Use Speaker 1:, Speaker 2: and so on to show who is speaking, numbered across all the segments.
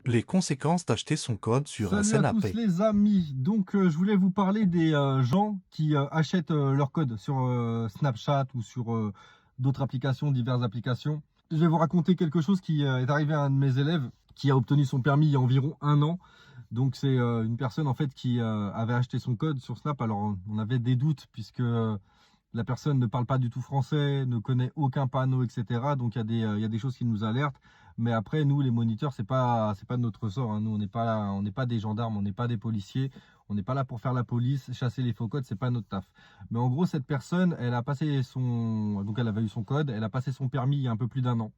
Speaker 1: Les conséquences d'acheter son code sur
Speaker 2: Salut à tous
Speaker 1: Snap.
Speaker 2: les amis. Je voulais vous parler des gens qui achètent leur code sur Snapchat ou sur d'autres applications, diverses applications. Je vais vous raconter quelque chose qui est arrivé à un de mes élèves qui a obtenu son permis il y a environ un an. Donc c'est une personne en fait qui avait acheté son code sur Snap. Alors on avait des doutes puisque la personne ne parle pas du tout français, ne connaît aucun panneau, etc. Donc il y a des choses qui nous alertent. Mais après, nous, les moniteurs, c'est pas de notre sort, hein. Nous, on n'est pas des gendarmes, on n'est pas des policiers, on n'est pas là pour faire la police, chasser les faux codes, c'est pas notre taf. Mais en gros, cette personne, donc elle avait eu son code, elle a passé son permis il y a un peu plus d'un an.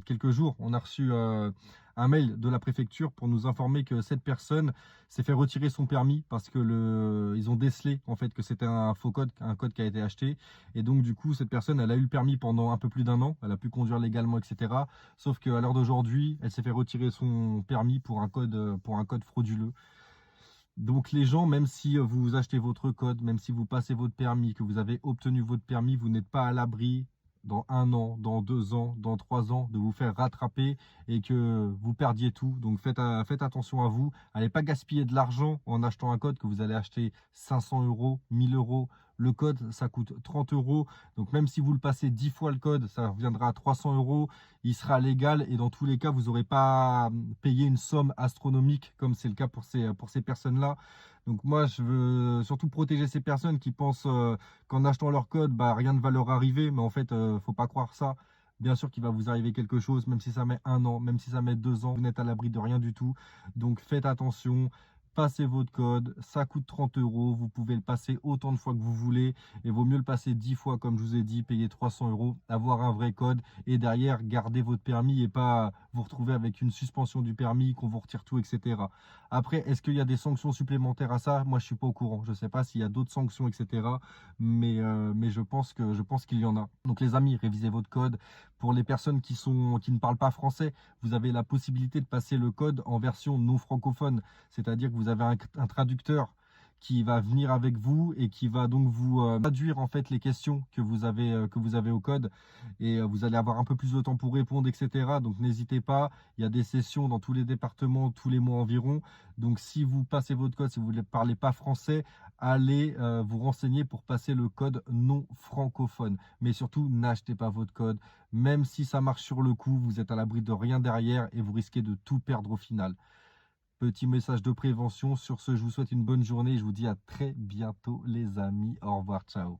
Speaker 2: Quelques jours, on a reçu un mail de la préfecture pour nous informer que cette personne s'est fait retirer son permis parce que ils ont décelé en fait que c'était un faux code, un code qui a été acheté. Et donc du coup, cette personne, elle a eu le permis pendant un peu plus d'un an, elle a pu conduire légalement, etc. Sauf qu'à l'heure d'aujourd'hui, elle s'est fait retirer son permis pour un code frauduleux. Donc les gens, même si vous achetez votre code, même si vous passez votre permis, que vous avez obtenu votre permis, vous n'êtes pas à l'abri dans un an, dans 2 ans, dans 3 ans, de vous faire rattraper et que vous perdiez tout. Donc faites attention à vous. Allez pas gaspiller de l'argent en achetant un code que vous allez acheter 500 euros, 1000 euros. Le code, ça coûte 30 euros. Donc même si vous le passez 10 fois le code, ça reviendra à 300 euros. Il sera légal et dans tous les cas, vous n'aurez pas payé une somme astronomique comme c'est le cas pour ces personnes-là. Donc moi, je veux surtout protéger ces personnes qui pensent qu'en achetant leur code, bah, rien ne va leur arriver. Mais en fait, faut pas croire ça. Bien sûr qu'il va vous arriver quelque chose, même si ça met un an, même si ça met 2 ans, vous n'êtes à l'abri de rien du tout. Donc faites attention. Passez votre code, ça coûte 30 euros, vous pouvez le passer autant de fois que vous voulez et vaut mieux le passer 10 fois comme je vous ai dit, payer 300 euros, avoir un vrai code et derrière garder votre permis et pas vous retrouver avec une suspension du permis, qu'on vous retire tout, etc. Après, est-ce qu'il y a des sanctions supplémentaires à ça? Moi, je suis pas au courant. Je sais pas s'il y a d'autres sanctions, etc. Mais je pense qu'il y en a. Donc, les amis, révisez votre code. Pour les personnes qui ne parlent pas français, vous avez la possibilité de passer le code en version non francophone. C'est-à-dire que vous avez un traducteur qui va venir avec vous et qui va donc vous traduire en fait les questions que vous avez au code et vous allez avoir un peu plus de temps pour répondre, etc. Donc n'hésitez pas, il y a des sessions dans tous les départements tous les mois environ. Donc si vous passez votre code, si vous ne parlez pas français, allez vous renseigner pour passer le code non francophone. Mais surtout, n'achetez pas votre code, même si ça marche sur le coup, vous êtes à l'abri de rien derrière et vous risquez de tout perdre au final. Petit message de prévention. Sur ce, je vous souhaite une bonne journée et je vous dis à très bientôt les amis. Au revoir, ciao.